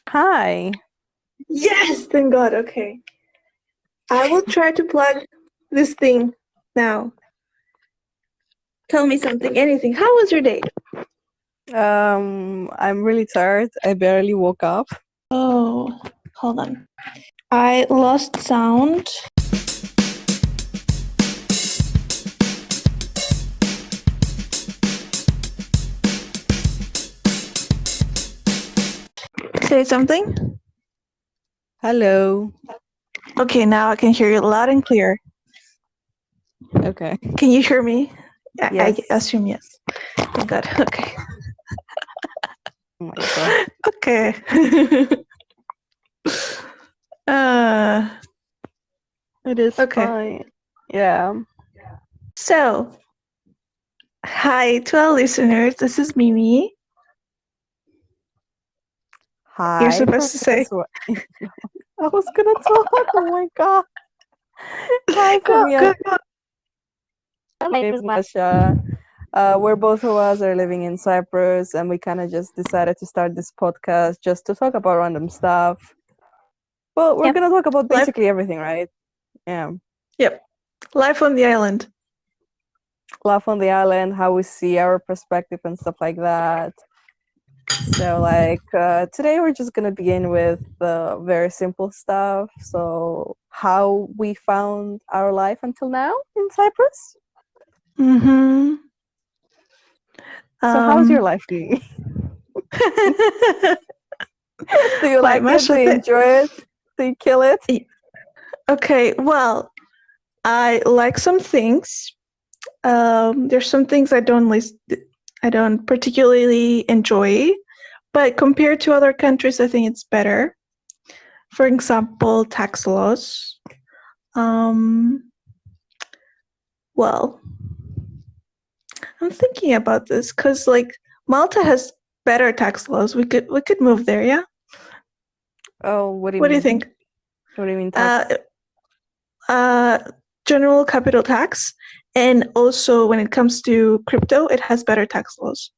Hi. Yes, thank God. Okay. I will try to plug this thing now. Tell me something, anything. How was your day? I'm really tired. I barely woke up. Oh, hold on. I lost sound. Say something. Hello. Okay, now I can hear you loud and clear. Okay. Can you hear me? I Yes. assume yes. Thank God. Okay. Oh my God. Okay. uh, It is okay. fine. Yeah. So, hi to our listeners. This is Mimi. You're Hi supposed from to me as say. well. I was gonna talk. Oh my God. Hi from Go, me. go, go. My name is Masha. We're both of us are living in Cyprus, and we kind of just decided to start this podcast just to talk about random stuff. Well, we're Yep. gonna talk about Life. basically everything, right? Yeah. Yep. Life on the island. Life on the island, how we see our perspective and stuff like that. So, today we're just gonna begin with the very simple stuff. So, how we found our life until now in Cyprus. Mm-hmm. So, how's your Um. life doing? Do you Why, like it? Do Masha? you enjoy it? Do you kill it? Okay. Well, I like some things. There's some things I don't particularly enjoy, but compared to other countries, I think it's better. For example, tax laws. Um. Well, I'm thinking about this because Malta has better tax laws. We could move there. Yeah. Oh, what do you What do you mean? think? What do you mean Uh, tax? uh, General capital tax, and also when it comes to crypto, it has better tax laws.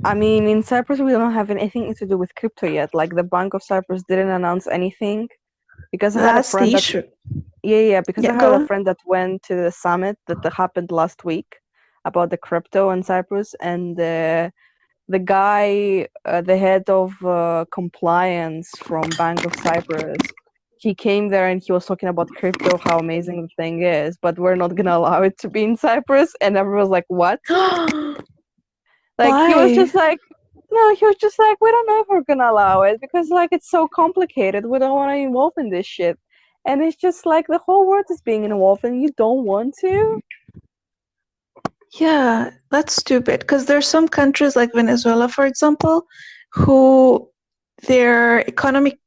I mean, in Cyprus, we don't have anything to do with crypto yet. Like, the Bank of Cyprus didn't announce anything because I had a That's the friend that issue. Yeah, because Yeah, I had go a on. friend that went to the summit that happened last week about the crypto in Cyprus, and the guy, the head of compliance from Bank of Cyprus, he came there and he was talking about crypto, how amazing the thing is, but we're not gonna allow it to be in Cyprus, and everyone was like, "What?" Like he was Why? just like, no, he was just like, we don't know if we're gonna allow it because like it's so complicated. We don't want to involve in this shit. And it's just like the whole world is being involved and you don't want to. Yeah, that's stupid. Because there's some countries like Venezuela, for example, who their economy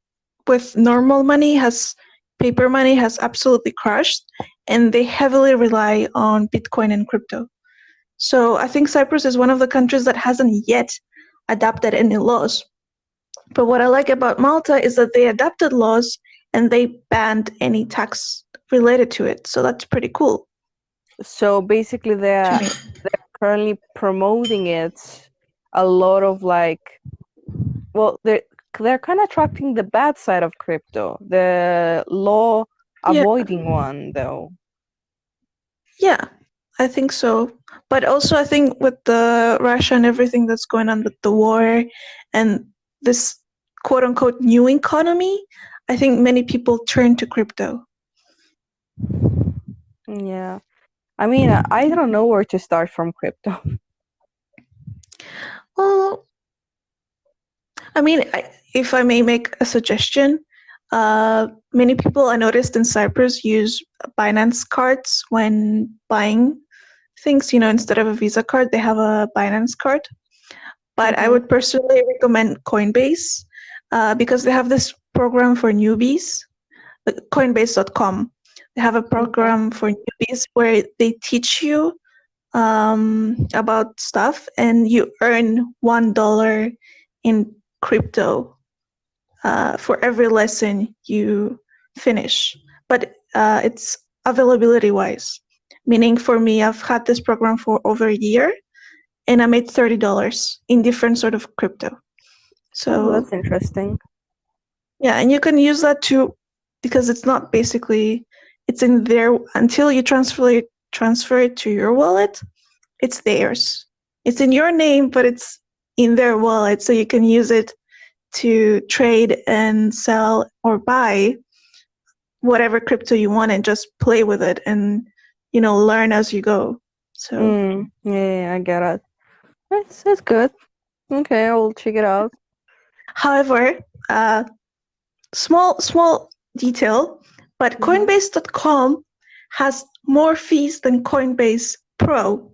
with normal money has paper money has absolutely crushed, and they heavily rely on Bitcoin and crypto. So I think Cyprus is one of the countries that hasn't yet adopted any laws. But what I like about Malta is that they adopted laws and they banned any tax related to it. So that's pretty cool So basically to they're me. currently promoting it a lot of like, well, they're kind of attracting the bad side of crypto, the law Yeah, avoiding one though. yeah, I think so. But also, I think with the Russia and everything that's going on with the war and this quote unquote new economy, I think many people turn to crypto. Yeah. I mean, I don't know where to start from crypto. Well, I mean, if I may make a suggestion, many people I noticed in Cyprus use Binance cards when buying things. Instead of a Visa card, they have a Binance card. But I Hmm. would personally recommend Coinbase because they have this program for newbies, like Coinbase.com. They have a Okay. program for newbies where they teach you about stuff, and you earn $1 in crypto for every lesson you finish. But it's availability wise, meaning for me, I've had this program for over a year and I made $30 in different sort of crypto. So that's interesting. yeah, and you can use that to, because it's not basically, it's in there until you transfer it to your wallet. It's theirs. It's in your name, but it's in their wallet, so you can use it to trade and sell or buy whatever crypto you want and just play with it and learn as you go. So Yeah, I get it. That's good. Okay, I'll check it out. however, small detail, but Coinbase.com has more fees than Coinbase Pro.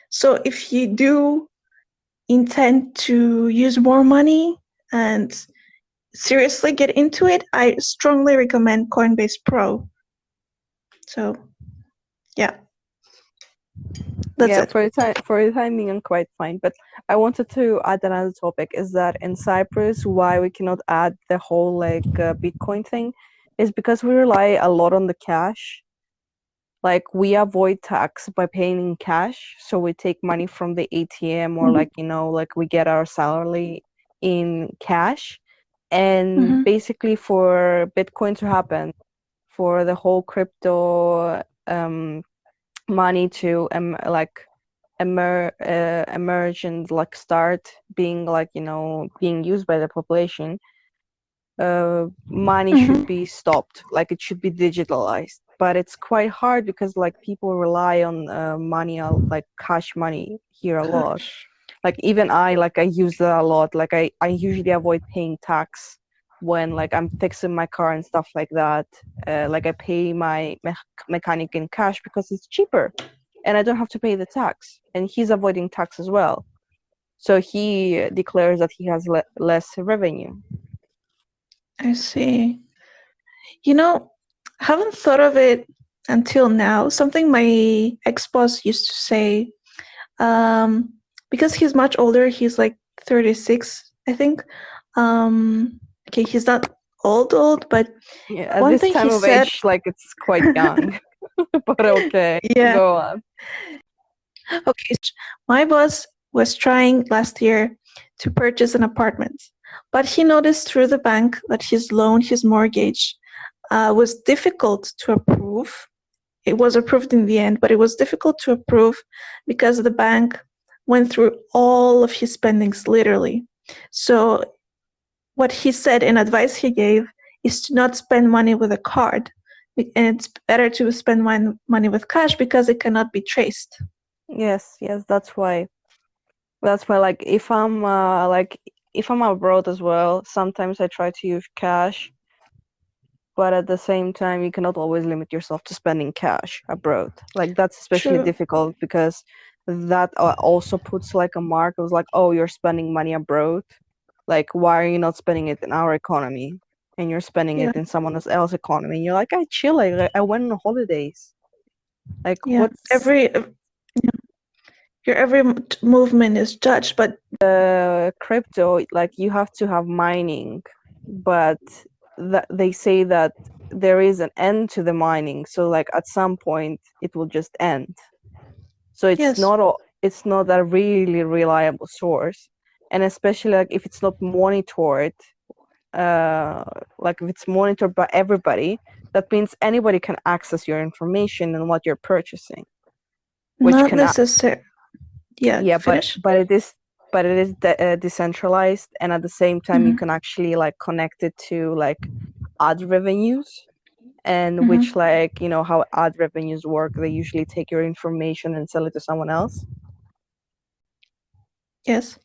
So if you do intend to use more money and seriously get into it, I strongly recommend Coinbase Pro. So yeah, that's Yeah, it. for the time being, I'm quite fine. But I wanted to add another topic is that in Cyprus, why we cannot add the whole Bitcoin thing is because we rely a lot on the cash. Like we avoid tax by paying in cash, so we take money from the ATM or like we get our salary in cash. And Mhm. basically for Bitcoin to happen, for the whole crypto money to emerge and like start being being used by the population, money should Mhm. be stopped, like it should be digitalized. But it's quite hard because like people rely on money, like cash money here a lot. Gosh. Like even I use that a lot. Like I usually avoid paying tax when like I'm fixing my car and stuff like that. Like I pay my mechanic in cash because it's cheaper and I don't have to pay the tax. And he's avoiding tax as well. So he declares that he has less revenue. I see. You know, haven't thought of it until now. Something my ex-boss used to say, um, because he's much older, he's like 36, I think. Okay, he's not old, but Yeah, at one this thing time he of said, age, like it's quite young. But okay, yeah, go on. okay, my boss was trying last year to purchase an apartment, but he noticed through the bank that his loan, his mortgage, was difficult to approve. It was approved in the end, but it was difficult to approve because the bank went through all of his spendings literally. So what he said and advice he gave is to not spend money with a card. And it's better to spend money with cash because it cannot be traced. Yes, that's why. That's why, like if I'm abroad as well, sometimes I try to use cash, but at the same time, you cannot always limit yourself to spending cash abroad. Like that's especially True. difficult because that also puts like a mark. It was like, oh, you're spending money abroad. Like, why are you not spending it in our economy? And you're spending Yeah. it in someone else's economy. And you're like, I chill. Like, I went on holidays. Like, Yeah. what's Your every movement is judged, but crypto? Like, you have to have mining, but they say that there is an end to the mining. So, like, at some point, it will just end. So yes. it's not a really reliable source, and especially like if it's not monitored, like if it's monitored by everybody, that means anybody can access your information and what you're purchasing, which Not can necessary. Yeah, yeah, finish. but it is decentralized, and at the same time you Hmm. can actually like connect it to like ad revenues, and which Hmm. like how ad revenues work, they usually take your information and sell it to someone else. Yes.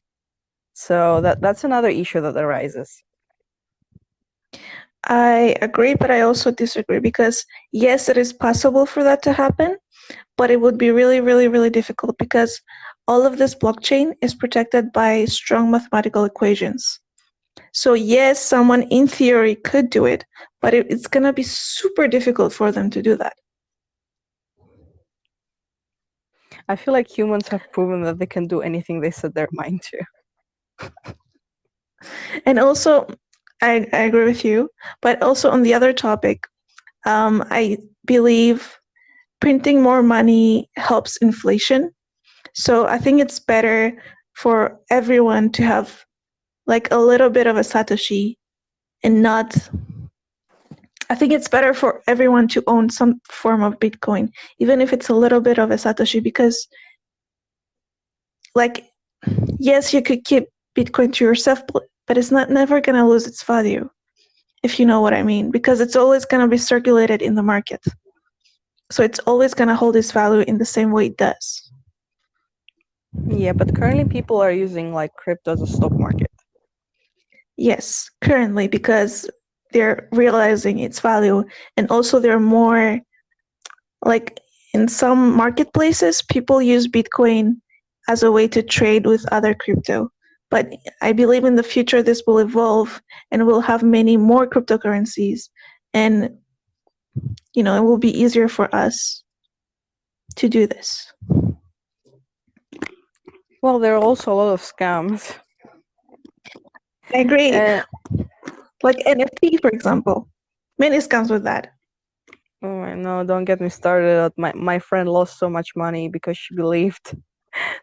So that's another issue that arises. I agree, but I also disagree because yes, it is possible for that to happen, but it would be really, really, really difficult because all of this blockchain is protected by strong mathematical equations. So yes, someone in theory could do it, but it's going to be super difficult for them to do that. I feel like humans have proven that they can do anything they set their mind to. And also, I agree with you, but also on the other topic, I believe printing more money helps inflation. So I think it's better for everyone to have like a little bit of a Satoshi and not. I think it's better for everyone to own some form of Bitcoin, even if it's a little bit of a Satoshi, because, like, yes, you could keep Bitcoin to yourself, but it's not never going to lose its value, if you know what I mean, because it's always going to be circulated in the market. So it's always going to hold its value in the same way it does. Yeah, but currently people are using like crypto as a stock market. Yes, currently, because they're realizing its value, and also they're more like in some marketplaces, people use Bitcoin as a way to trade with other crypto. But I believe in the future this will evolve and we'll have many more cryptocurrencies, and it will be easier for us to do this. Well, there are also a lot of scams. I agree. Like NFT, for example. Many scams with that. Oh no, don't get me started. My friend lost so much money because she believed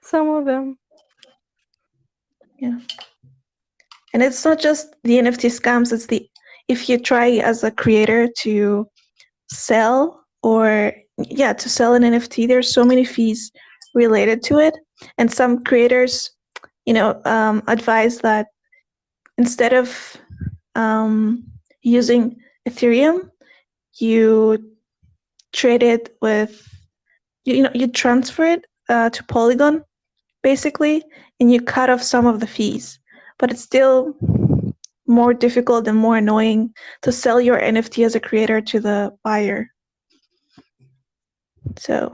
some of them. Yeah. And it's not just the NFT scams, it's if you try as a creator to sell to sell an NFT, there's so many fees related to it. And some creators, advise that instead of using Ethereum, you trade it with, you transfer it to Polygon, basically, and you cut off some of the fees. But it's still more difficult and more annoying to sell your NFT as a creator to the buyer. So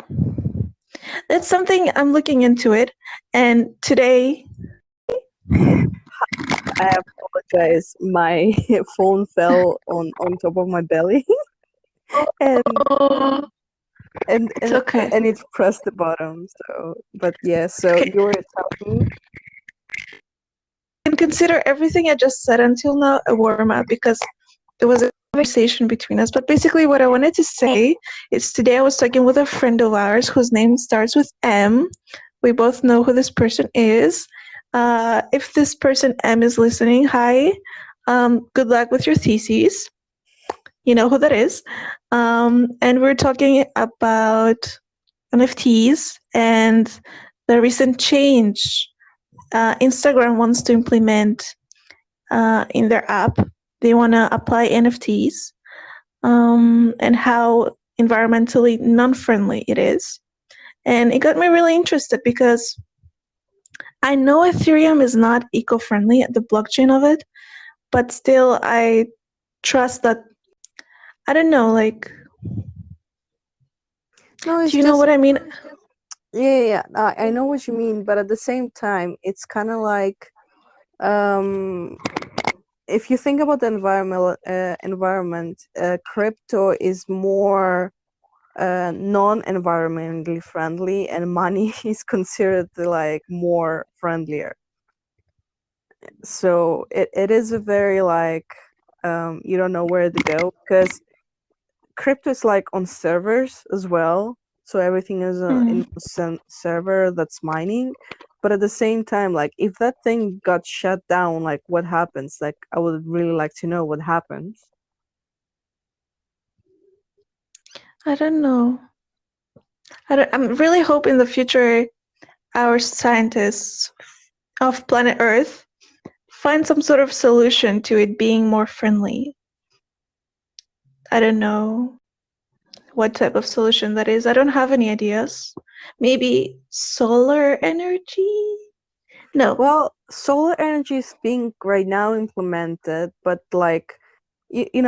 that's something I'm looking into it. And today, I apologize. My phone fell on top of my belly, and it's okay. and it pressed the bottom. So, but yeah. So Okay. you were telling me. You can consider everything I just said until now a warm up, because it was a conversation between us. But basically, what I wanted to say is today I was talking with a friend of ours whose name starts with M. We both know who this person is. If this person M is listening, hi. Good luck with your thesis. You know who that is. And we're talking about NFTs and the recent change Instagram wants to implement in their app. They want to apply NFTs and how environmentally non-friendly it is. And it got me really interested because I know Ethereum is not eco-friendly, the blockchain of it, but still I trust that, I don't know, like, No, it's do you know just what I mean? yeah. I know what you mean, but at the same time, it's kind of like if you think about the environment, crypto is more non-environmentally friendly, and money is considered like more friendlier. So it is a very like you don't know where to go, because crypto is like on servers as well. So everything is in a server that's mining. But at the same time, like if that thing got shut down, like what happens? Like I would really like to know what happens. I don't know. I'm really hoping in the future our scientists of planet Earth find some sort of solution to it being more friendly. I don't know what type of solution that is. I don't have any ideas. Maybe solar energy? No. Well, solar energy is being right now implemented, but like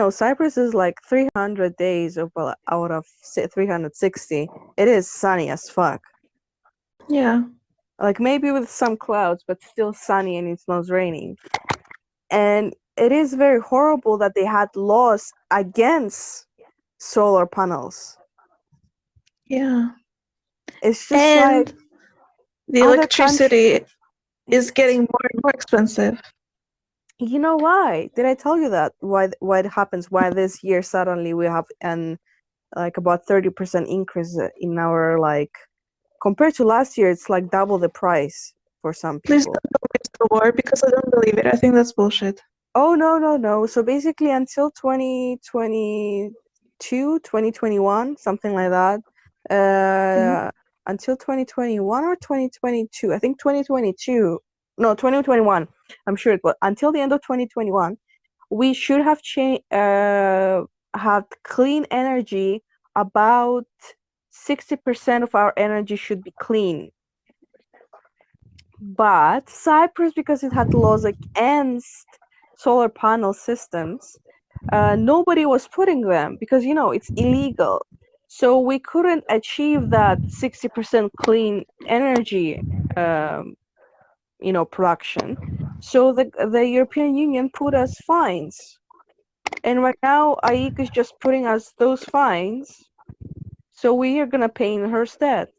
Cyprus is like 300 days of out of 360. It is sunny as fuck. Yeah. Like maybe with some clouds, but still sunny, and it's not raining. And it is very horrible that they had laws against solar panels. Yeah. It's just like And the other countries. electricity is getting more and more expensive. You know why? Did I tell you that? Why it happens? Why this year suddenly we have an like about 30% increase in our like compared to last year? It's like double the price for some Please people. the war because I don't believe it. I think that's bullshit. Oh, no. So basically, until 2022, 2021, something like that. Until 2021 or 2022, I think 2022. No, 2021. I'm sure it was until the end of 2021. We should have had clean energy. About 60% of our energy should be clean. But Cyprus, because it had laws against solar panel systems, nobody was putting them because it's illegal. So we couldn't achieve that 60% clean energy, production. So the European Union put us fines, and right now AIC is just putting us those fines. So we are gonna pay in her stead.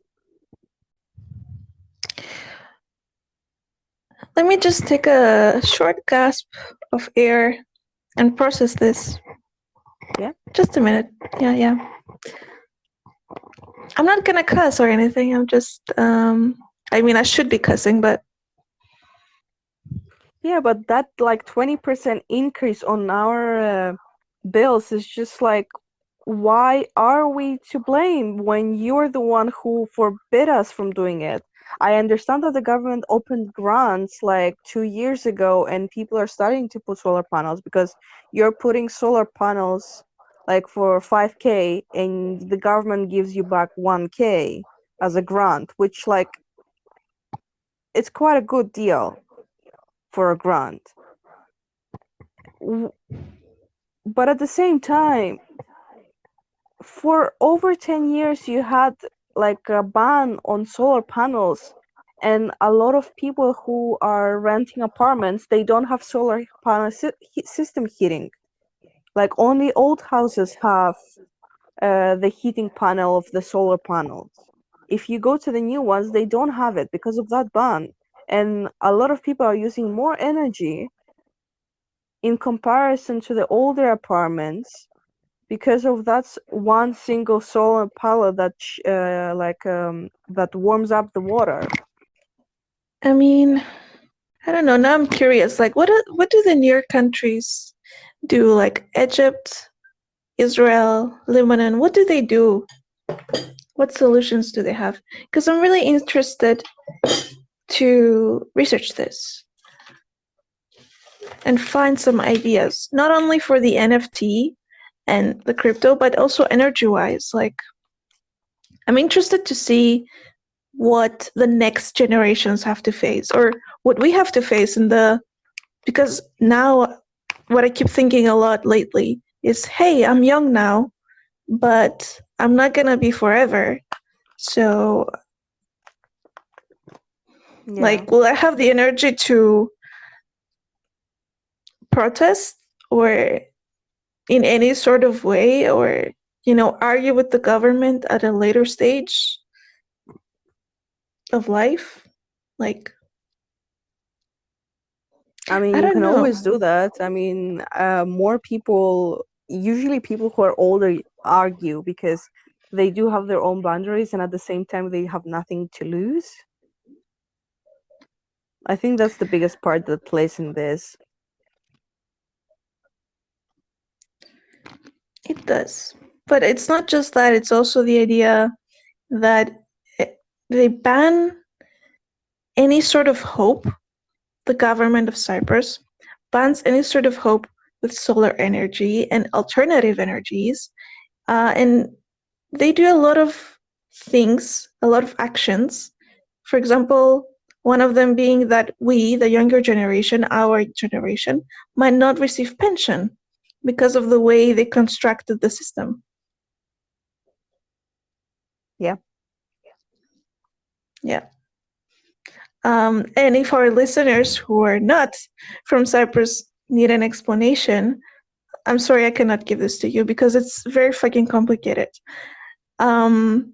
Let me just take a short gasp of air and process this. Yeah. Just a minute. Yeah. I'm not gonna cuss or anything. I'm just, I mean, I should be cussing, but. Yeah, but that 20% increase on our bills is just why are we to blame when you're the one who forbid us from doing it? I understand that the government opened grants 2 years ago and people are starting to put solar panels because you're putting solar panels for 5K and the government gives you back 1K as a grant, which it's quite a good deal for a grant. But at the same time, for over 10 years you had a ban on solar panels, and a lot of people who are renting apartments, they don't have solar panel system heating. Only old houses have the heating panel of the solar panels. If you go to the new ones, they don't have it because of that ban, and a lot of people are using more energy in comparison to the older apartments because of that one single solar panel that that warms up the water. I mean, I don't know. Now I'm curious. What do the near countries do? Like Egypt, Israel, Lebanon. What do they do? What solutions do they have? Because I'm really interested to research this and find some ideas, not only for the NFT and the crypto, but also energy-wise. I'm interested to see what the next generations have to face, or what we have to face because now what I keep thinking a lot lately is, hey, I'm young now, but I'm not gonna be forever. So will I have the energy to protest or in any sort of way, or argue with the government at a later stage of life? I mean, you can always do that. I mean, more people, usually people who are older, argue because they do have their own boundaries and at the same time they have nothing to lose. I think that's the biggest part that plays in this. It does. But it's not just that, it's also the idea that they ban any sort of hope. The government of Cyprus bans any sort of hope with solar energy and alternative energies. And they do a lot of things, a lot of actions. For example, one of them being that we, the younger generation, our generation, might not receive pension because of the way they constructed the system. Yeah. And if our listeners who are not from Cyprus need an explanation, I'm sorry I cannot give this to you because it's very fucking complicated. Right.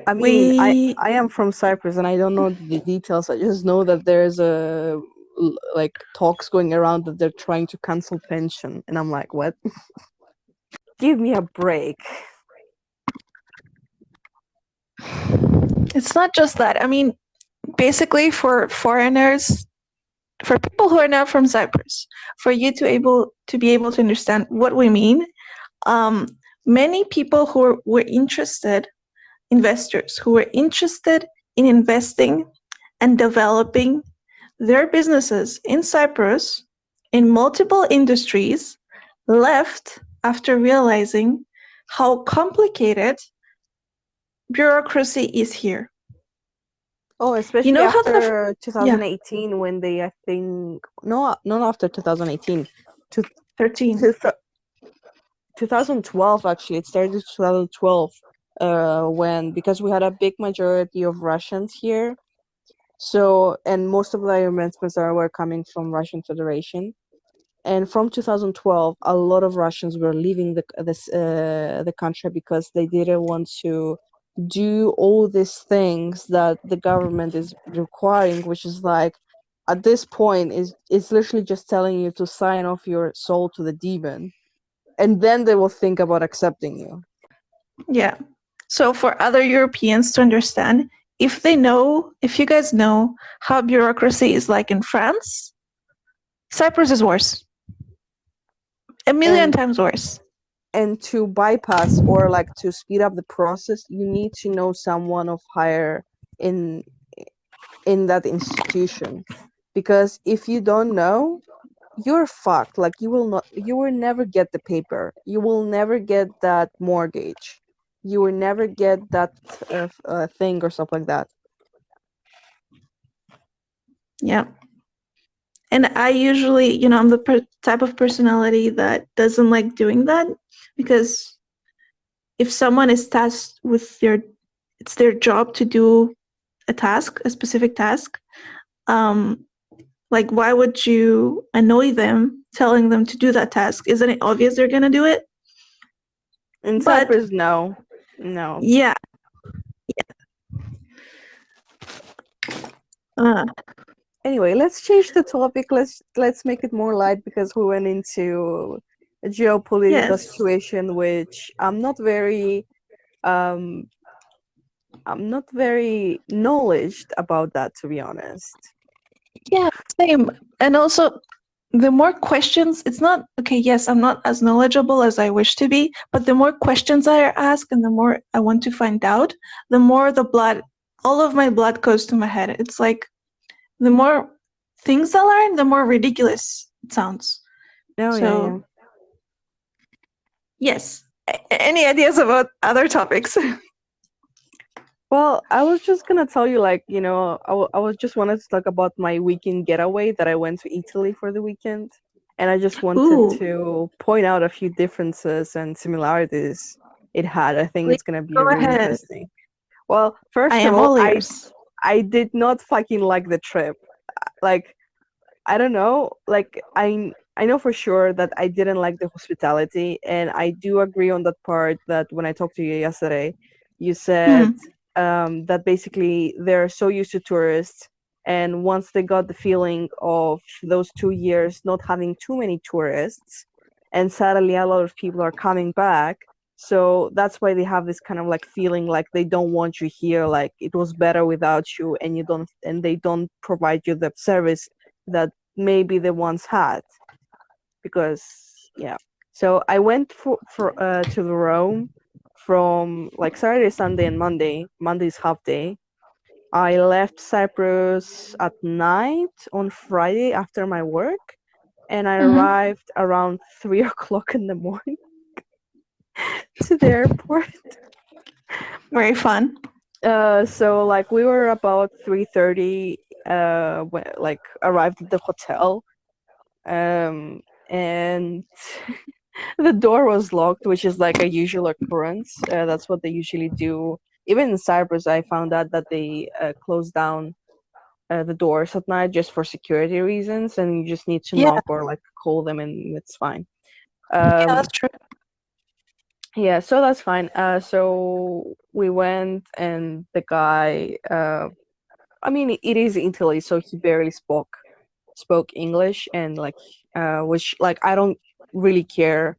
I mean, I am from Cyprus and I don't know the details. I just know that there's talks going around that they're trying to cancel pension, and I'm like, what? Give me a break. It's not just that. I mean, basically for foreigners, for people who are not from Cyprus, for you to be able to understand what we mean. Um, Many people were interested, investors who were interested in investing and developing their businesses in Cyprus in multiple industries left after realizing how complicated bureaucracy is here. Oh, You especially know how after yeah, 2018 when they, I think, no, not after 2018, to, 13. to 2012 actually. It started 2012 when, because we had a big majority of Russians here. So, and most of the investments were coming from Russian Federation. And from 2012, a lot of Russians were leaving the country because they didn't want to do all these things that the government is requiring, which is like, at this point, is it's literally just telling you to sign off your soul to the demon, and then they will think about accepting you. Yeah. So for other Europeans to understand, if you guys know how bureaucracy is like in France, Cyprus is worse. A million And times worse. to bypass or like to speed up the process, you need to know someone of higher in in that institution, because if you don't know, you're fucked. Like, you will never get the paper, you will never get that mortgage, you will never get that thing or stuff like that. Yeah. And I usually, I'm the type of personality that doesn't like doing that, because if someone is tasked with it's their job to do a specific task, um, like, why would you annoy them telling them to do that task? Isn't it obvious they're gonna do it? In But Cyprus, no, no. yeah, uh, Anyway, let's change the topic. Let's make it more light, because we went into a geopolitical yes, situation which um I'm not very knowledged about that, to be honest. yeah, same. And also, the more questions, it's not okay. Yes, I'm not as knowledgeable as I wish to be, but the more questions I ask and the more I want to find out, the more all of my blood goes to my head. It's like the more things I learn, the more ridiculous it sounds. Oh, yeah, yeah. So, yes. Any ideas about other topics? Well, I was just gonna tell you, like, I was just wanted to talk about my weekend getaway that I went to Italy for the weekend, and I just wanted Ooh, to point out a few differences and similarities it had. I think please it's gonna be go really ahead. interesting. Well, I first of am all, all I ears. I did not fucking like the trip. Like, I don't know. Like, I know for sure that I didn't like the hospitality, and I do agree on that part that when I talked to you yesterday, you said Hmm. that basically they're so used to tourists, and once they got the feeling of those 2 years not having too many tourists, and suddenly a lot of people are coming back. So that's why they have this kind of like feeling like they don't want you here, like it was better without you, and they don't provide you the service that maybe they once had. Because, yeah. So I went to the Rome from like Saturday, Sunday, and Monday. Monday's half day. I left Cyprus at night on Friday after my work, and I Hmm. arrived around 3 o'clock in the morning to the airport. Very fun. So like we were about 3:30 when like arrived at the hotel. And the door was locked, which is like a usual occurrence. That's what they usually do. Even in Cyprus, I found out that they close down the doors at night just for security reasons, and you just need to Yeah, knock or like call them, and it's fine. yeah, Um, that's true. yeah, so that's fine. So we went, and the guy, I mean, it is Italy, so he barely spoke English, and like, which like I don't really care,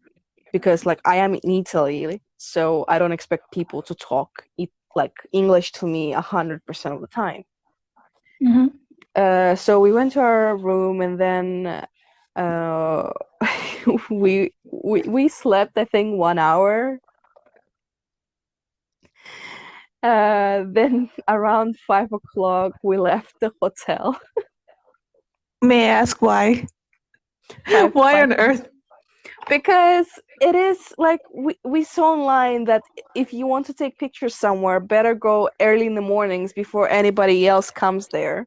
because like I am in Italy, so I don't expect people to talk like English to me 100% of the time. So we went to our room, and then uh, we slept, I think, 1 hour. Then around 5 o'clock, we left the hotel. May I ask why? Five, Why five. on earth? Because it is like we saw online that if you want to take pictures somewhere, better go early in the mornings before anybody else comes there.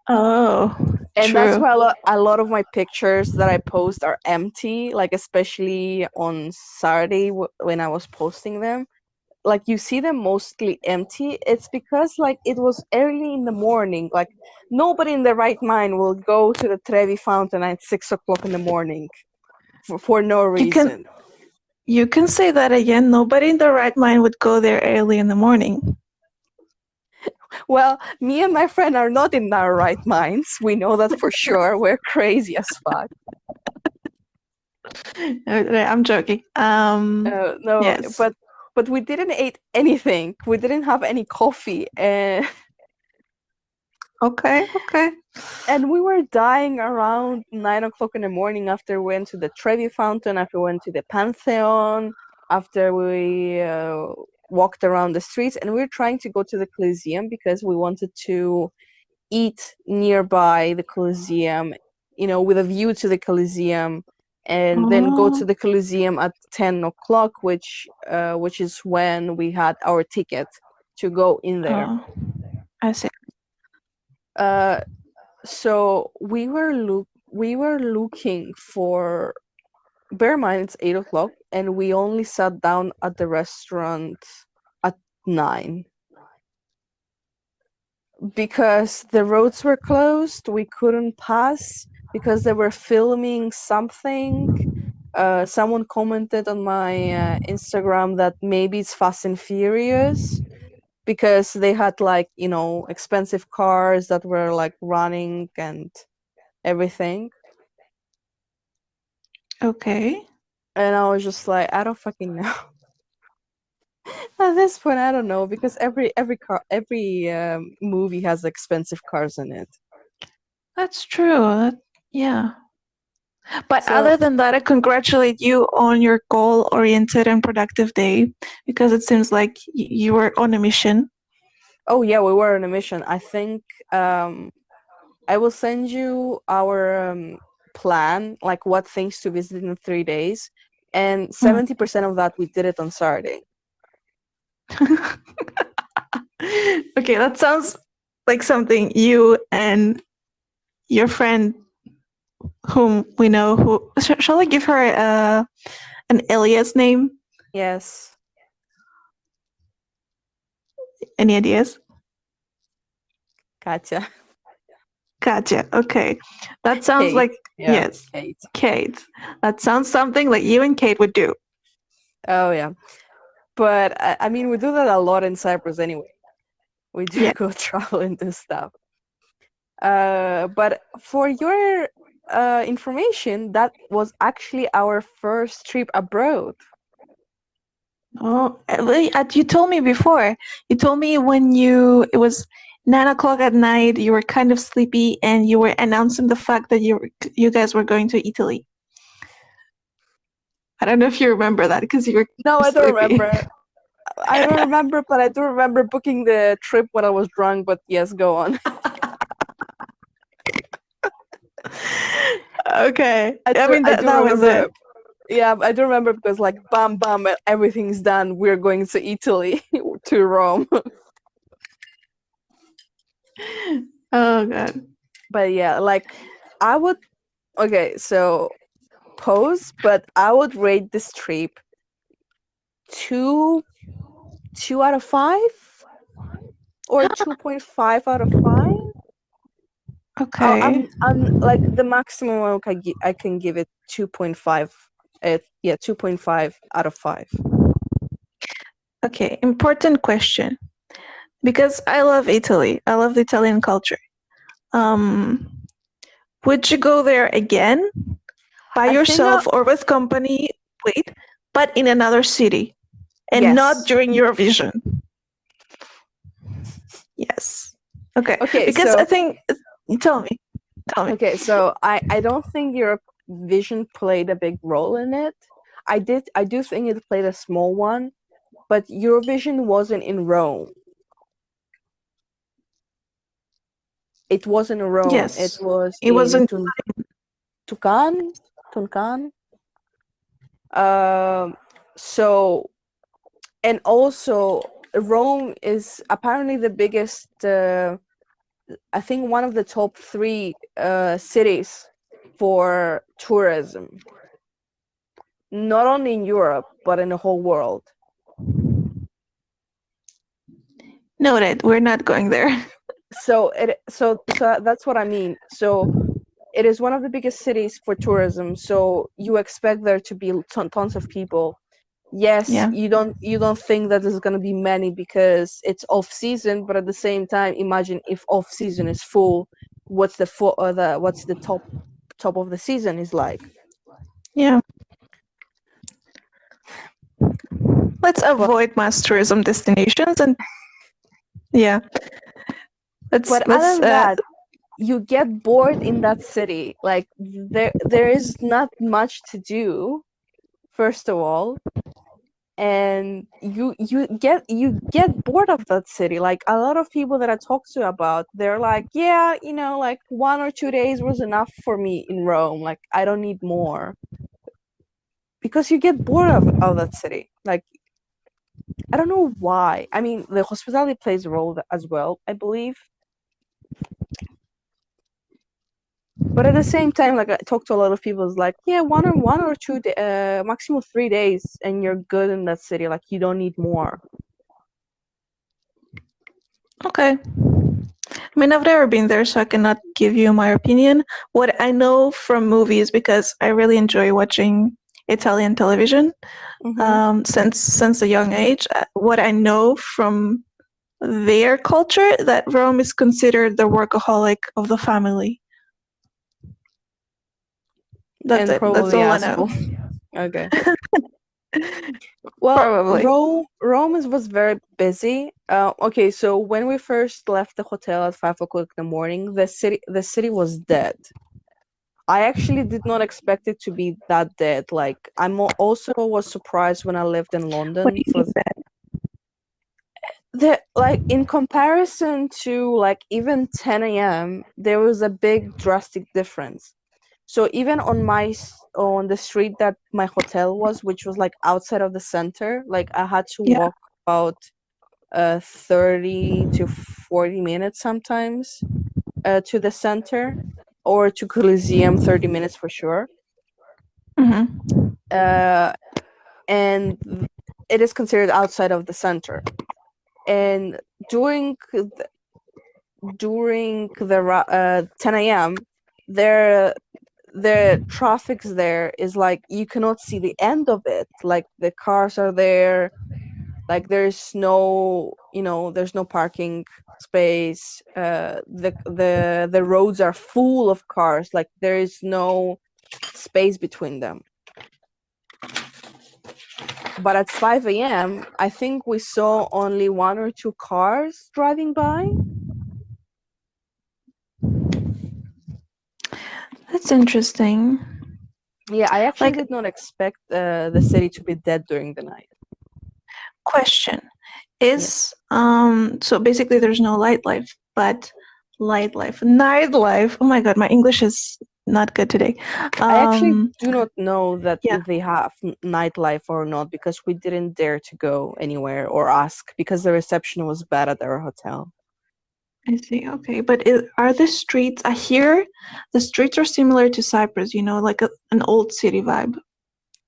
Oh, And that's true. why a lot of my pictures that I post are empty, like especially on Saturday when I was posting them. Like you see them mostly empty. It's because like it was early in the morning. Like nobody in their right mind will go to the Trevi fountain at 6 o'clock in the morning for no You can reason. you can say that again. Nobody in their right mind would go there early in the morning. Well, me and my friend are not in our right minds. We know that for sure. We're crazy as fuck. I'm joking. No, Yes. but we didn't eat anything. We didn't have any coffee, and Okay, okay. and we were dying around 9 o'clock in the morning after we went to the Trevi Fountain, after we went to the Pantheon, after we walked around the streets, and we were trying to go to the Colosseum because we wanted to eat nearby the Colosseum, with a view to the Colosseum, and then go to Oh, the Colosseum at 10 o'clock, which is when we had our ticket to go in there. oh, I see. Uh, so we were looking for. Bear in mind it's 8 o'clock, and we only sat down at the restaurant at 9 because the roads were closed. We couldn't pass because they were filming something. Someone commented on my Instagram that maybe it's Fast and Furious because they had like expensive cars that were like running and everything. Okay. And I was just like, I don't fucking know. At this point, I don't know because every movie has expensive cars in it. That's true. Yeah. But So, other than that, I congratulate you on your goal-oriented and productive day because it seems like you were on a mission. oh yeah, we were on a mission. I think I will send you our plan, like what things to visit in 3 days, and Mm. 70% of that we did it on Saturday. Okay, that sounds like something you and your friend, whom we know, who shall I give her an alias name? Yes, Any ideas? Katya. Gotcha. Okay, that sounds Kate. like Yeah, yes, Kate. Kate. That sounds something like you and Kate would do. Oh yeah, but I mean we do that a lot in Cyprus anyway. We do Yeah. go travel and do stuff. But for your information, that was actually our first trip abroad. Oh, wait, you told me before. You told me when it was 9 o'clock at night, you were kind of sleepy, and you were announcing the fact that you guys were going to Italy. I don't know if you remember that because you were No, I don't sleepy. remember. I don't remember, but I do remember booking the trip when I was drunk. But yes, go on. Okay. I I do. mean I that do that was it. remember. Yeah, I do remember because like bam, bam, everything's done. We're going to Italy, to Rome. Oh god. But yeah, like I would. Okay, so pose, but I would rate this trip two, 2 out of 5, or 2.5 out of 5. Okay. I'm like the maximum I can give it 2.5. Yeah, 2.5 out of 5. Okay. Important question. Because I love Italy. I love the Italian culture. Um, would you go there again by I think yourself or with company? Wait, but in another city and not yes. during Eurovision. Yes. Okay, Okay, because I so think, tell me, tell me. okay, so I don't think Eurovision played a big role in it. I do think it played a small one, but Eurovision wasn't in Rome. It wasn't in Rome. It Yes, was it in wasn't. Tuncan, Tuncan. Um, so and also Rome is apparently the biggest. I think one of the top three cities for tourism, not only in Europe but in the whole world. Noted. We're not going there. So that's what I mean. So it is one of the biggest cities for tourism. So you expect there to be tons of people. Yes, Yeah. you don't think that there's gonna be many because it's off season, but at the same time, imagine if off season is full, what's the top of the season is like. Yeah. Let's But avoid mass tourism destinations and yeah. Let's but other let's than that, you get bored in that city. Like there is not much to do, first of all, and you get bored of that city. Like a lot of people that I talk to about, they're like, yeah, like 1 or 2 days was enough for me in Rome. Like I don't need more because you get bored of that city. Like I don't know why. I mean, the hospitality plays a role as well, I believe. But at the same time, like I talk to a lot of people, it's like, yeah, maximum 3 days, and you're good in that city. Like you don't need more. okay. I mean, I've never been there, so I cannot give you my opinion. What I know from movies, because I really enjoy watching Italian television Hmm. since a young age. What I know from their culture, that Rome is considered the workaholic of the family. That's And it. That's probably all I know. asshole. Okay. Well, Probably. Rome was very busy. Okay, so when we first left the hotel at 5 o'clock in the morning, the city was dead. I actually did not expect it to be that dead. Like also was surprised when I lived in What do London you for mean that? the like in comparison to like even 10 a.m. there was a big drastic difference. So even on the street that my hotel was, which was like outside of the center, like I had to Yeah. walk about 30 to 40 minutes sometimes to the center, or to Coliseum 30 minutes for sure. Mm-hmm. Uh, and it is considered outside of the center. And during the 10 a.m. there the traffic's there is like you cannot see the end of it. Like the cars are there, like there's no parking space. The roads are full of cars, like there is no space between them. But at 5 a.m. I think we saw only one or two cars driving by. That's interesting. Yeah, I actually Like, did not expect the city to be dead during the night. question Yeah. is so basically there's no nightlife. Oh my god, my English is not good today. I actually Um, do not know that yeah, if they have nightlife or not, because we didn't dare to go anywhere or ask because the reception was bad at our hotel. I see. Okay, but are the streets? I hear the streets are similar to Cyprus. Like an old city vibe.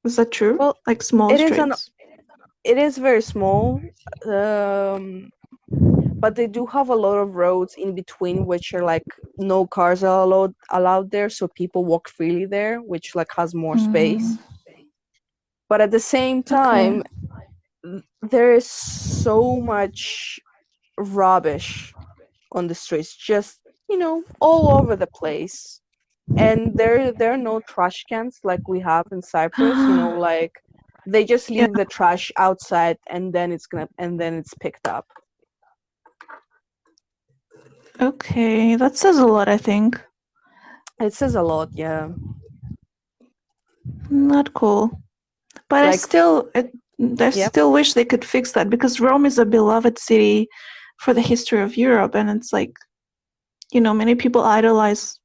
Is that true? Well, Like small it is an streets. it is very small, um, but they do have a lot of roads in between, which are like no cars are allowed there, so people walk freely there, which like has more Mm, space. But at the same okay. time, there is so much rubbish on the streets, just all over the place. And there are no trash cans like we have in Cyprus. Like they just Yeah. leave the trash outside, and then it's picked up. Okay, that says a lot, I think. It says a lot, yeah. Not cool. But Like, I yep, still wish they could fix that because Rome is a beloved city for the history of Europe, and it's like, many people idolize,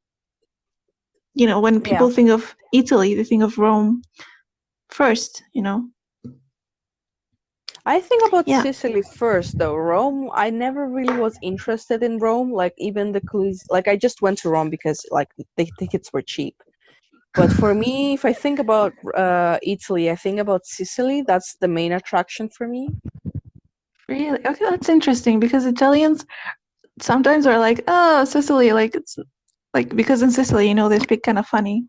when yeah. people think of Italy, they think of Rome first. I think about Yeah, Sicily first, though. Rome, I never really was interested in Rome. Like, even the like, I just went to Rome because, like, the tickets were cheap. But for me, if I think about Italy, I think about Sicily. That's the main attraction for me. really. Okay, that's interesting because Italians sometimes are like, oh, Sicily, like it's like because in Sicily, they speak kind of funny.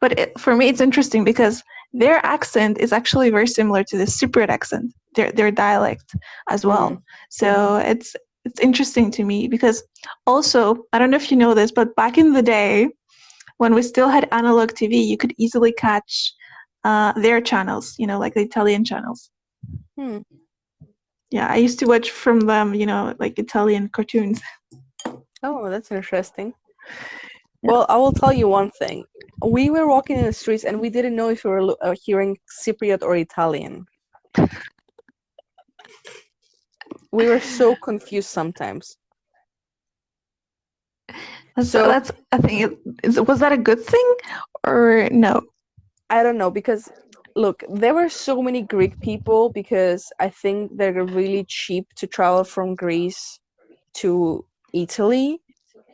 But for me, it's interesting because their accent is actually very similar to the Cypriot accent, their dialect as Mm. well. So it's interesting to me because also I don't know if you know this, but back in the day when we still had analog TV, you could easily catch their channels, like the Italian channels. Hmm. Yeah, I used to watch from them, like Italian cartoons. Oh, that's interesting. Yeah. Well, I will tell you one thing. We were walking in the streets and we didn't know if we were hearing Cypriot or Italian. We were so confused sometimes. So That's I think was that a good thing or no? I don't know because look, there were so many Greek people because I think they're really cheap to travel from Greece to Italy,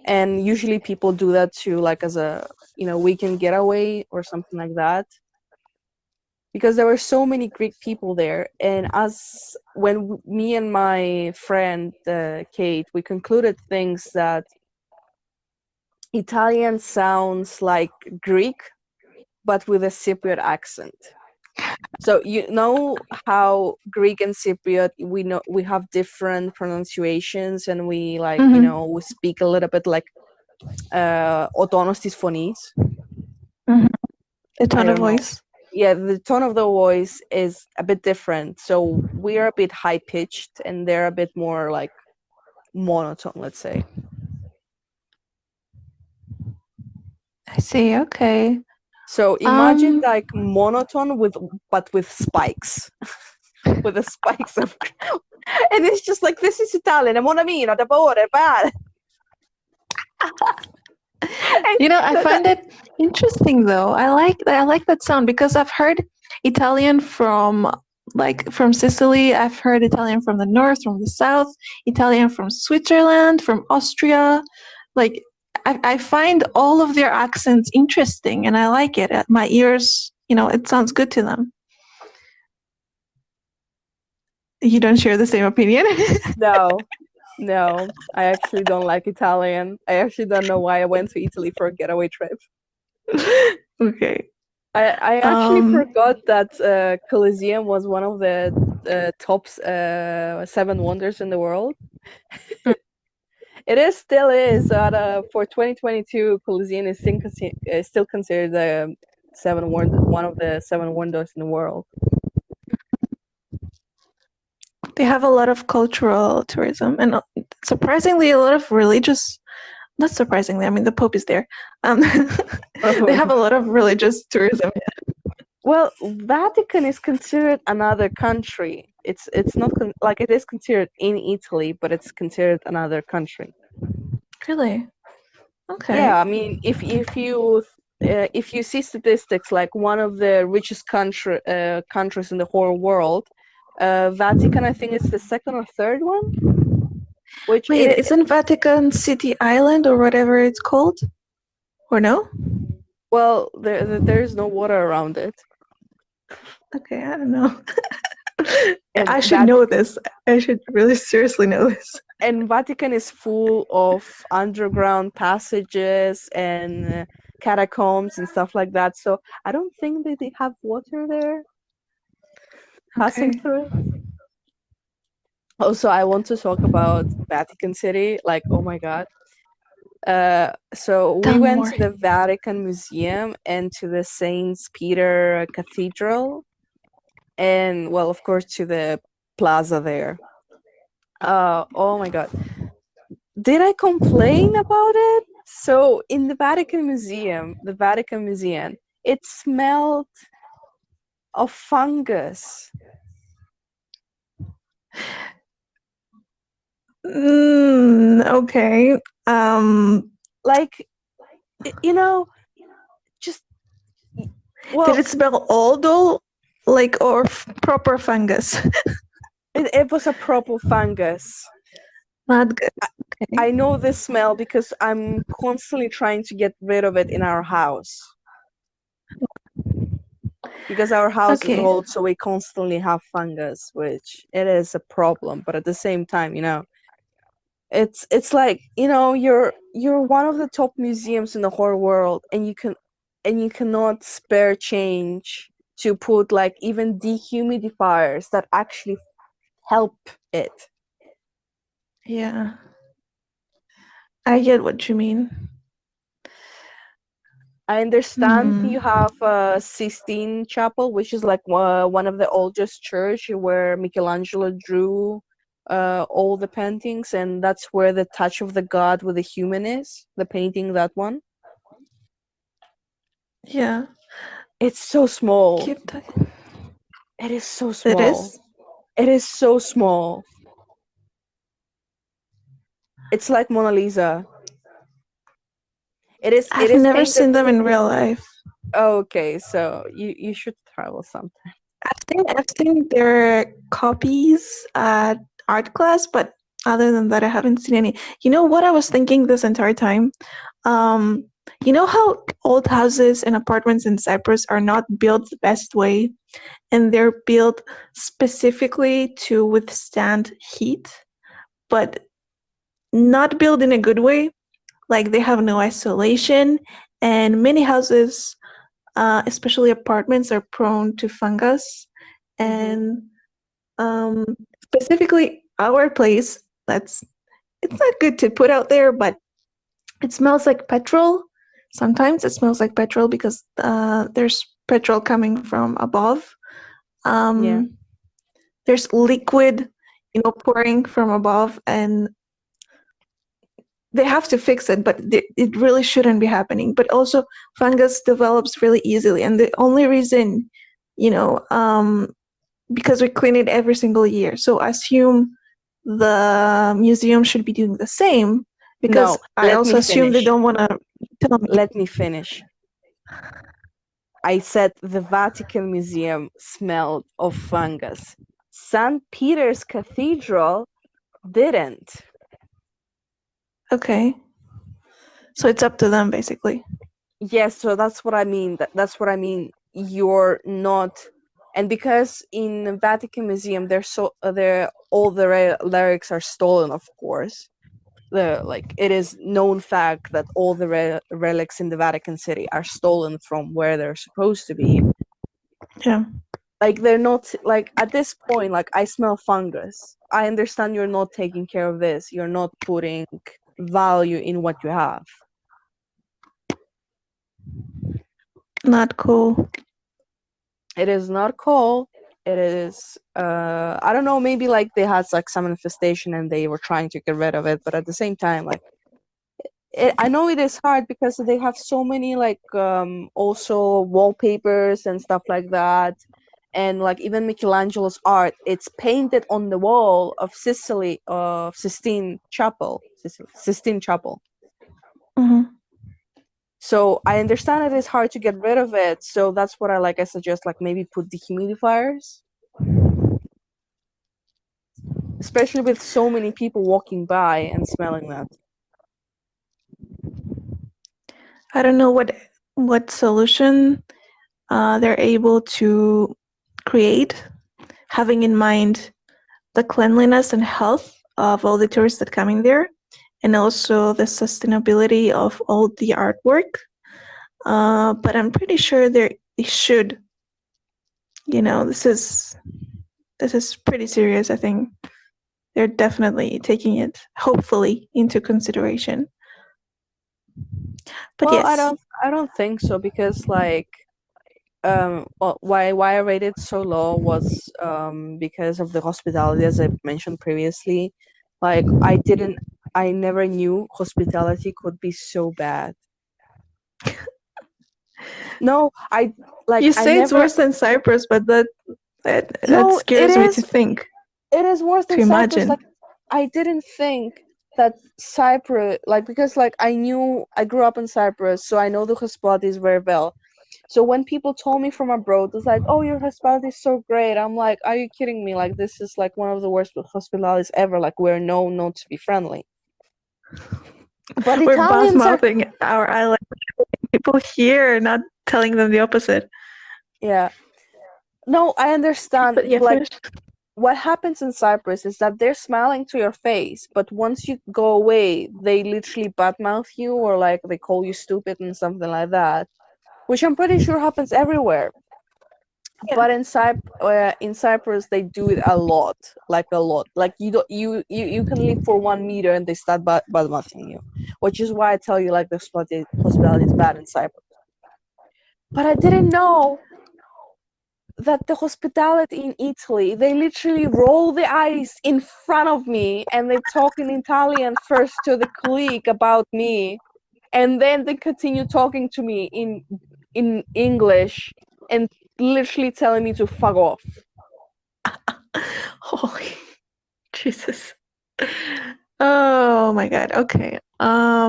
and usually people do that to like as a weekend getaway or something like that. Because there were so many Greek people there, and as when me and my friend Kate, we concluded things that Italian sounds like Greek, but with a Cypriot accent. So you know how Greek and Cypriot we have different pronunciations, and we like Mm-hmm. we speak a little bit like otonos tis phonis. Mm-hmm. The I tone of don't know. voice. Yeah, the tone of the voice is a bit different. So we're a bit high pitched, and they're a bit more like monotone, let's say. I see. Okay. So imagine Um, like monotone with spikes, with the spikes of, and it's just like this is Italian. And what I mean, the border bad. And I that, find it interesting though. I like that sound because I've heard Italian from Sicily. I've heard Italian from the north, from the south, Italian from Switzerland, from Austria. Like I find all of their accents interesting and I like it. My ears, it sounds good to them. You don't share the same opinion? no, no, I actually don't like Italian. I actually don't know why I went to Italy for a getaway trip. Okay. I actually Um, forgot that Colosseum was one of the top seven wonders in the world. It is still is, but for 2022, Colosseum is still considered the one of the seven wonders in the world. they have a lot of cultural tourism and surprisingly a lot of religious. Not surprisingly, I mean the Pope is there. They have a lot of religious tourism. Well, Vatican is considered another country. It's not like it is considered in Italy, but it's considered another country. Really? Okay. Yeah, I mean, if you see statistics, like one of the richest countries in the whole world, Vatican, I think it's the second or third one. Which Wait, isn't Vatican City Island or whatever it's called? Or no? well, there's no water around it, Okay, I don't know. and I should know this. I should really seriously know this. Vatican is full of underground passages and catacombs and stuff like that. So I don't think that they have water there passing Okay. through it. Also, I want to talk about Vatican City. Like, oh my God. So we Tell me went more. to the Vatican Museum and to the Saint Peter Cathedral, and well, of course, to the plaza there. Oh my God. Did I complain about it? So in the Vatican Museum, it smelled of fungus. Okay. Like, you know, just, Did well, it smell old though? Like, or proper fungus? it was a proper fungus. Not good. Okay. I know this smell because I'm constantly trying to get rid of it in our house. Because our house is Okay. old, so we constantly have fungus, which it is a problem. But at the same time, it's like, you're one of the top museums in the whole world, and you cannot spare change to put like even dehumidifiers that actually help it. Yeah. I get what you mean. I understand Hmm. you have Sistine Chapel, which is like one of the oldest church where Michelangelo drew all the paintings, and that's where the touch of the God with the human is, the painting, that one. Yeah. It's so small. Keep talking. It is so It small. is? It is so small. It's like Mona Lisa. It I've is never painted. seen them in real life. Okay, so you should travel sometime. I've seen their copies at art class, but other than that, I haven't seen any. You know what I was thinking this entire time? Um, you know how old houses and apartments in Cyprus are not built the best way, and they're built specifically to withstand heat, but not built in a good way. Like they have no isolation, and many houses, especially apartments, are prone to fungus. Hmm. And um, specifically, our place, that's it's not good to put out there, but it smells like petrol. Sometimes it smells like petrol because there's petrol coming from above. Yeah. Um, there's liquid, pouring from above, and they have to fix it, but it really shouldn't be happening. But also, fungus develops really easily, and the only reason, you know, because we clean it every single year. So I assume the museum should be doing the same, because No, I let me also assume they finish. don't want to tell me. Let me finish. I said the Vatican Museum smelled of fungus. St. Peter's Cathedral didn't. Okay, so it's up to them basically. Yes, so that's what I mean. That's what I mean. You're not, and because in the Vatican Museum, they're all the relics are stolen, of course. It is known fact that all the relics in the Vatican City are stolen from where they're supposed to be. Yeah, Like they're not, like, at this point, like, I smell fungus. I understand you're not taking care of this. You're not putting value in what you have. not cool. It is not coal. It is, I don't know, maybe like they had like some infestation and they were trying to get rid of it, but at the same time, like, I know it is hard because they have so many like also wallpapers and stuff like that, and like even Michelangelo's art, it's painted on the wall of Sistine Chapel, Sistine Chapel. Hmm. So I understand it is hard to get rid of it. So that's what I suggest, like maybe put dehumidifiers, especially with so many people walking by and smelling that. I don't know what solution they're able to create, having in mind the cleanliness and health of all the tourists that come in there, and also the sustainability of all the artwork. But I'm pretty sure they should. This is pretty serious. I think they're definitely taking it, hopefully, into consideration. But Well, yes, I don't think so because like well, why I rated so low was because of the hospitality, as I mentioned previously. Like I didn't. I never knew hospitality could be so bad. No, You I say it's never. worse than Cyprus, but that No, it scares me to is. think, It is worse to than Cyprus. imagine. Like, I didn't think that Cyprus, like, because like I grew up in Cyprus, so I know the hospitality very well. So when people told me from abroad, it's like, "Oh, your hospitality is so great." I'm like, "Are you kidding me? Like, this is like one of the worst hospitalities ever. Like, we're known not to be friendly." But We're both Italians are, mouthing our island people here, not telling them the opposite. yeah. No, I understand. But yeah, Like, finish. what happens in Cyprus is that they're smiling to your face, but once you go away, they literally badmouth you or like they call you stupid and something like that, which I'm pretty sure happens everywhere. Yeah. But in Cyprus, they do it a lot, like a lot. Like you don't you can live for 1 meter and they start badmouthing you, which is why I tell you like the hospitality is bad in Cyprus. But I didn't know that the hospitality in Italy, they literally roll the eyes in front of me and they talk in Italian first to the colleague about me, and then they continue talking to me in English and literally telling me to fuck off. Holy Jesus. Oh my God. Okay.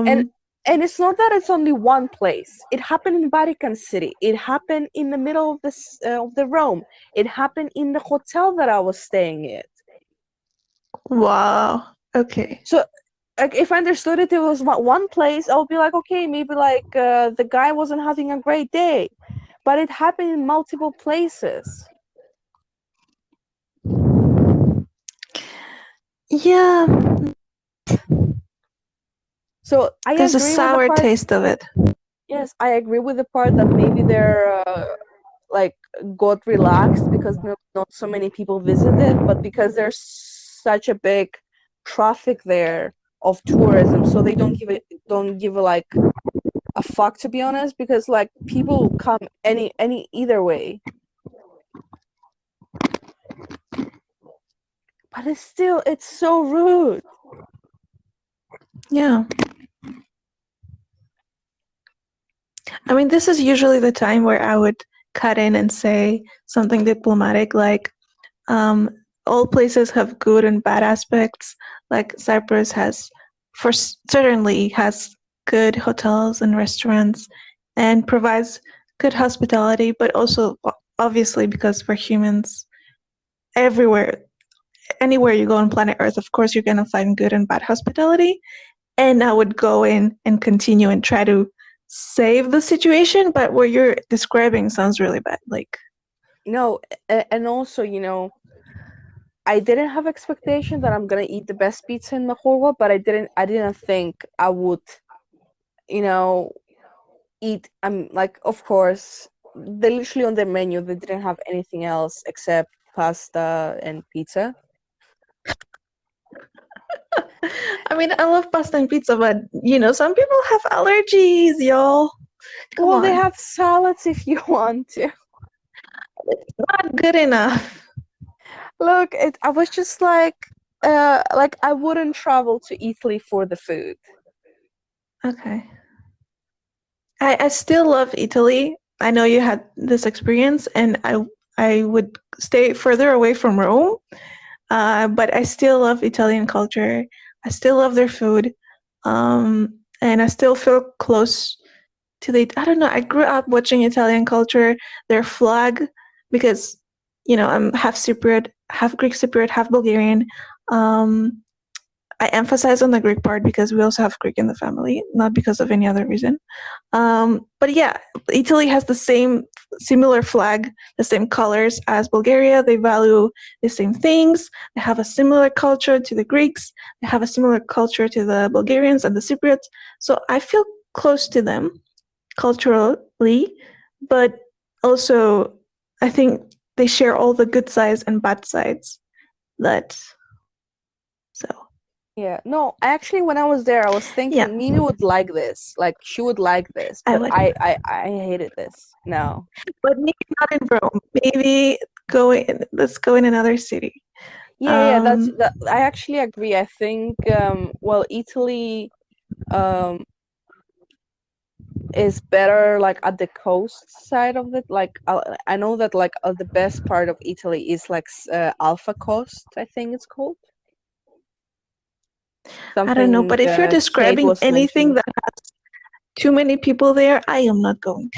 And and it's not that it's only one place. It happened in Vatican City. It happened in the middle of the Rome. It happened in the hotel that I was staying at. Wow. Okay. So like if I understood it, it was one place. I'll be like, okay, maybe like the guy wasn't having a great day, but it happened in multiple places. Yeah, So I there's a agree with the sour part. taste of it. Yes, I agree with the part that maybe they're like got relaxed because not so many people visited, but because there's such a big traffic there of tourism, so they don't give a, like a fuck, to be honest, because like people come any either way. But it's so rude. Yeah. I mean, this is usually the time where I would cut in and say something diplomatic like, um, all places have good and bad aspects. Like Cyprus has, certainly has good hotels and restaurants and provides good hospitality, but also obviously because we're humans everywhere, anywhere you go on planet Earth, of course you're gonna find good and bad hospitality. And I would go in and continue and try to save the situation, but what you're describing sounds really bad. Like, No, and also, I didn't have expectation that I'm gonna eat the best pizza in the whole world, but I didn't think I would, you know, eat. Like, of course, they literally on their menu they didn't have anything else except pasta and pizza. I mean, I love pasta and pizza, but some people have allergies, y'all. Come Well, they on, have salads if you want to. it's not good enough. Look, I was just like I wouldn't travel to Italy for the food. Okay. I still love Italy. I know you had this experience, and I would stay further away from Rome. But I still love Italian culture. I still love their food. And I still feel close to I don't know, I grew up watching Italian culture, their flag, because, I'm half Cypriot, half Greek Cypriot, half Bulgarian. Um, I emphasize on the Greek part because we also have Greek in the family, not because of any other reason. But yeah, Italy has the same similar flag, the same colors as Bulgaria. They value the same things. They have a similar culture to the Greeks. They have a similar culture to the Bulgarians and the Cypriots. So I feel close to them culturally, but also I think they share all the good sides and bad sides. That so Yeah, no, actually, when I was there, I was yeah, thinking Mimi would like this. Like, she would like this, I but would. I hated this. No. But maybe not in Rome. Maybe let's go in another city. Yeah, that's Um, that. I actually agree. I think well, Italy um is better like at the coast side of it. Like I know that like the best part of Italy is like Alpha Coast, I think it's called. I don't know, Something but if you're Kate describing was anything mentioning. that too many people there, I am not going.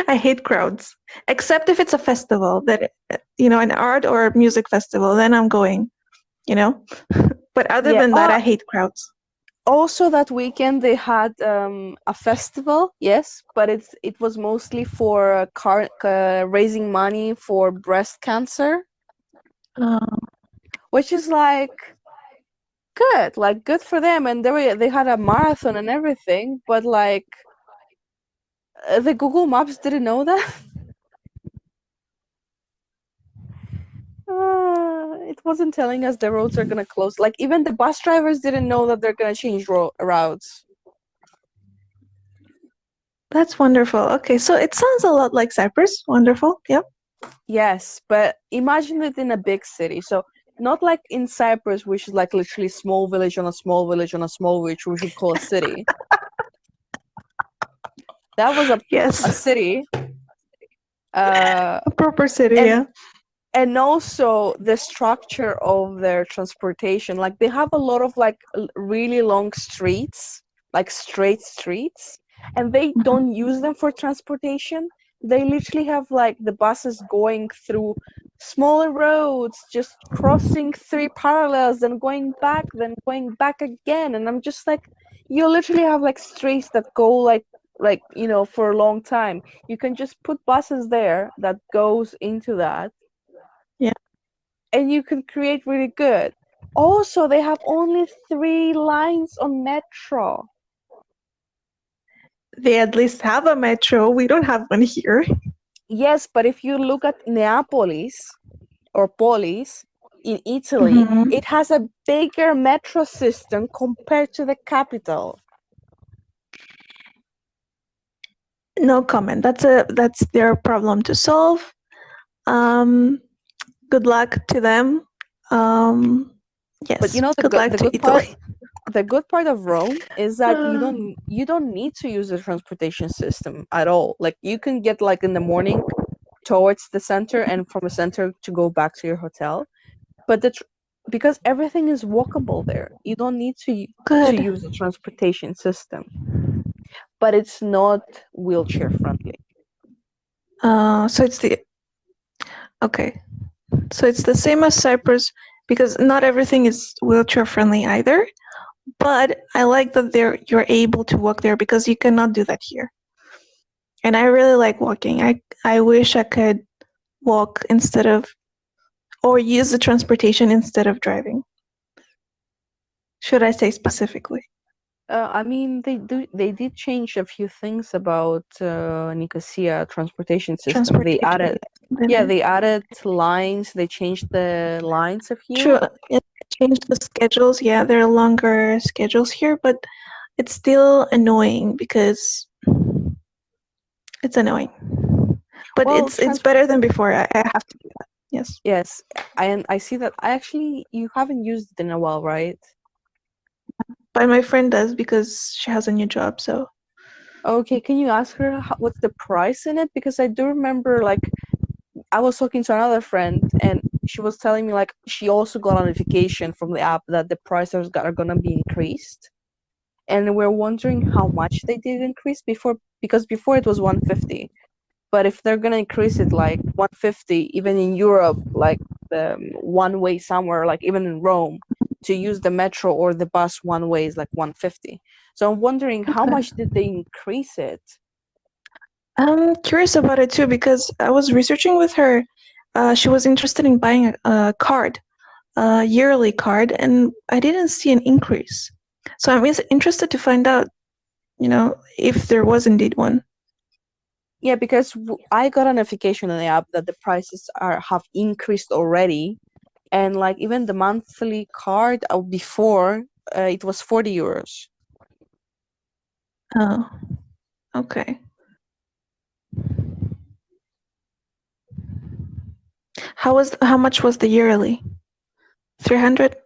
I hate crowds, except if it's a festival that, an art or music festival, then I'm going, you know. But other Yeah. than that, I hate crowds. Also that weekend they had a festival, yes, but it was mostly for raising money for breast cancer, Uh, which is like good for them, and they had a marathon and everything, but like the Google Maps didn't know that. It wasn't telling us the roads are gonna close. Like even the bus drivers didn't know that they're gonna change routes. that's wonderful. Okay, so it sounds a lot like Cyprus. Wonderful. Yep. Yes, but imagine it in a big city. So not like in Cyprus, which is like literally small village on a small village on a small village, which we call a city. That was a Yes. city. Uh, A proper city. and Yeah. and also the structure of their transportation, like they have a lot of like really long streets, like straight streets, and they Mhm. don't use them for transportation. They literally have like the buses going through smaller roads, just crossing three parallels, then going back again, and I'm just like, you literally have like streets that go like for a long time. You can just put buses there that goes into that, Yeah. and you can create really good. Also, they have only three lines on metro. They at least have a metro. We don't have one here. Yes, but if you look at Neapolis or Polis in Italy, Hmm. it has a bigger metro system compared to the capital. No comment. That's their problem to solve. Um, Good luck to them. Um, But yes, good luck to Italy. the good part of Rome is that Uh, you don't need to use the transportation system at all. Like you can get like in the morning towards the center and from the center to go back to your hotel. But because everything is walkable there, you don't need to Good. use the transportation system. But it's not wheelchair friendly. So it's the okay. So it's the same as Cyprus because not everything is wheelchair friendly either. But I like that you're able to walk there because you cannot do that here. And I really like walking. I wish I could walk instead of or use the transportation instead of driving. Should I say specifically? I mean, they did change a few things about Nicosia transportation system. Transportation. Yeah, Then they added lines. They changed the lines a few. true. It changed the schedules. Yeah, there are longer schedules here, but it's still annoying because it's annoying. But Well, it's better than before. I have to do that. Yes. yes, I see that. I actually you haven't used it in a while, right? But my friend does because she has a new job. So Okay, can you ask her what's the price in it? Because I do remember, like, I was talking to another friend, and she was telling me, like, she also got a notification from the app that the prices are gonna be increased, and we're wondering how much they did increase before, because before it was 150, but if they're gonna increase it like 150, even in Europe, like the one way somewhere, like even in Rome, to use the metro or the bus one way is like 150. So I'm wondering how okay. much did they increase it? I'm curious about it too because I was researching with her. She was interested in buying a card, a yearly card, and I didn't see an increase. So I'm interested to find out, if there was indeed one. Yeah, because I got a notification on the app that the prices have increased already, and like even the monthly card before it was 40 euros. Oh, okay. How much was the yearly? 300?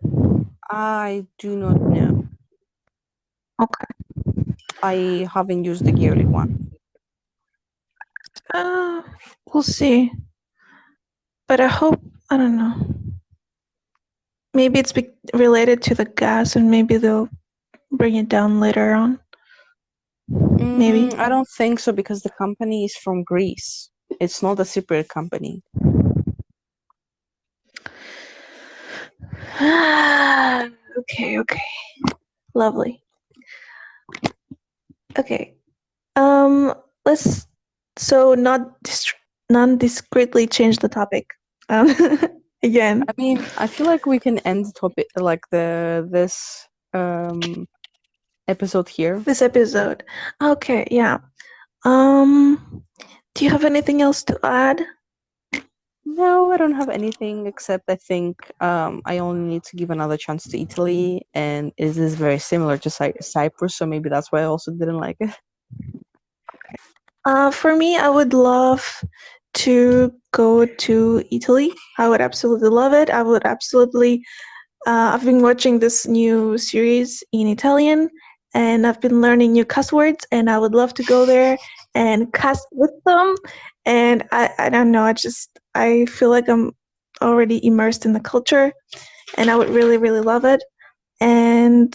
I do not know. Okay. I haven't used the yearly one. We'll see. But I hope, I don't know. Maybe it's related to the gas and maybe they'll bring it down later on. Maybe. I don't think so because the company is from Greece. It's not a Cypriot company. Okay. Lovely. Okay. Let's non-discreetly change the topic. Again. I mean, I feel like we can end the topic like this episode here. This episode. Okay, yeah. Do you have anything else to add? No, I don't have anything except I think I only need to give another chance to Italy, and it is very similar to Cyprus, so maybe that's why I also didn't like it. For me, I would love to go to Italy. I would absolutely love it. I would absolutely. I've been watching this new series in Italian, and I've been learning new cuss words, and I would love to go there and cuss with them. And I don't know. I feel like I'm already immersed in the culture, and I would really, really love it. And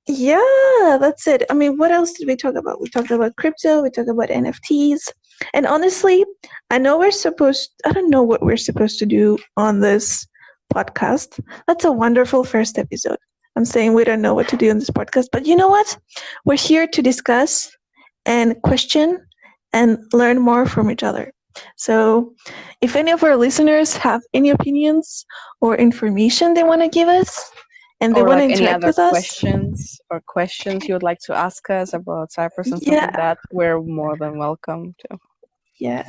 yeah, that's it. I mean, what else did we talk about? We talked about crypto, we talked about NFTs. And honestly, I don't know what we're supposed to do on this podcast. That's a wonderful first episode. I'm saying we don't know what to do on this podcast, but you know what? We're here to discuss and question and learn more from each other. So if any of our listeners have any opinions or information they want to give us, and they Or want to like any interact other with us, questions you would like to ask us about Cyprus and stuff yeah, like that, we're more than welcome to. yeah,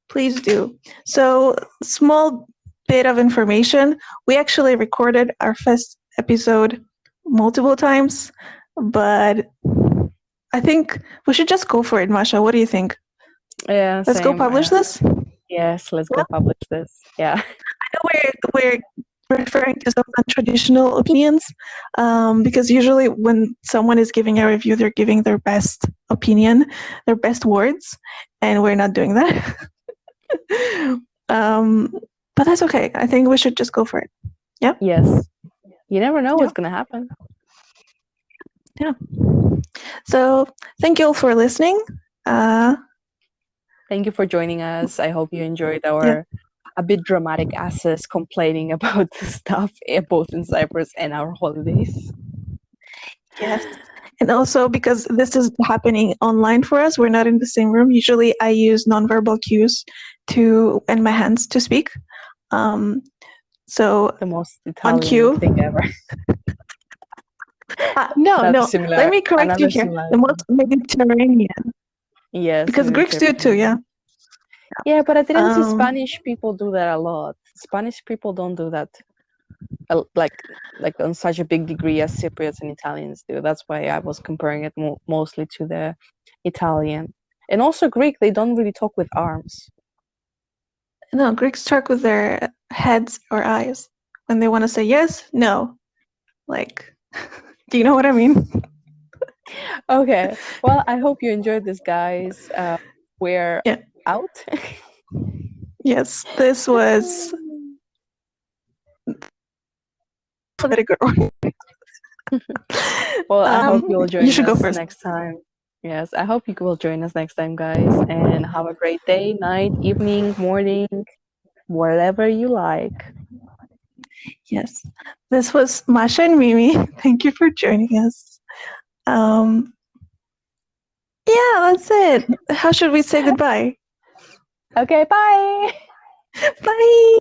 please do. So, small bit of information. We actually recorded our first episode multiple times, but I think we should just go for it, Masha. What do you think? Yeah, Let's go same. publish this. Yes, let's go publish this. Yeah. I know we're referring to some non-traditional opinions, because usually when someone is giving a review, they're giving their best opinion, their best words, and we're not doing that. But that's okay. I think we should just go for it. Yeah. Yes. You never know what's gonna happen. Yeah. So thank you all for listening. Thank you for joining us. I hope you enjoyed our a bit dramatic asses complaining about the stuff both in Cyprus and our holidays. Yes. And also because this is happening online for us, we're not in the same room. Usually I use nonverbal cues and my hands to speak. So The most Italian on cue thing ever. No. Let me correct you here. The most Mediterranean. Yes. Because Greeks do it too, yeah. Yeah, but I didn't see Spanish people do that a lot. Spanish people don't do that like on such a big degree as Cypriots and Italians do. That's why I was comparing it mostly to the Italian. And also Greek, they don't really talk with arms. No, Greeks talk with their heads or eyes. When they want to say yes, no. Like, do you know what I mean? Okay. Well, I hope you enjoyed this, guys. We're out. Yes, this was very good. Well, I hope you'll join you should us go first. next time. Yes, I hope you will join us next time, guys. And have a great day, night, evening, morning, whatever you like. Yes, this was Masha and Mimi. Thank you for joining us. Yeah, that's it. How should we say goodbye? Okay, bye. Bye.